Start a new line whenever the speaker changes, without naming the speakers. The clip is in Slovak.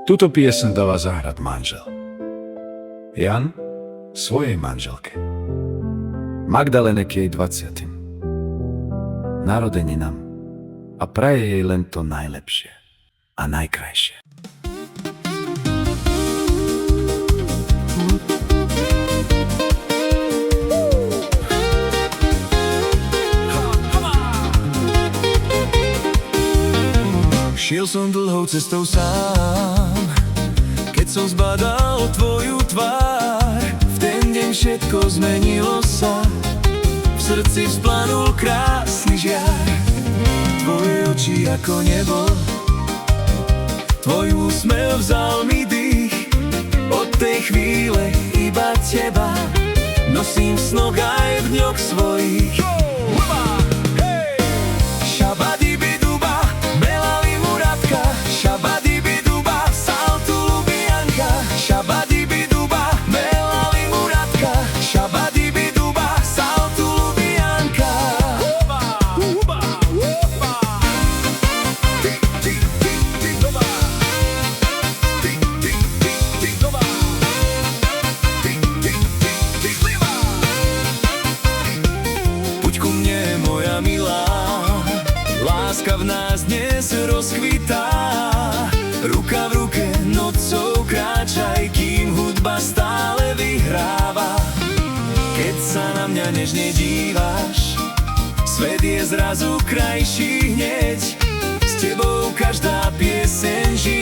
Túto piesen dáva zahrať manžel. Jan svojej manželke. Magdalene k jej 20. narodeninám a praje jej len to najlepšie a najkrajšie.
Šiel som dlhou cestou sám, keď som zbadal tvoju tvár. V ten deň všetko zmenilo sa, v srdci vzplanul krásny žiar. Tvoje oči ako nebo, tvoj úsmev vzal mi dých. Od tej chvíle iba teba nosím v snoch aj v dňoch svojich. Láska v nás dnes rozkvitá, ruka v ruke nocou kráčaj, kým hudba stále vyhráva. Keď sa na mňa nežne díváš, svet je zrazu krajší hneď. S tebou každá pieseň žije.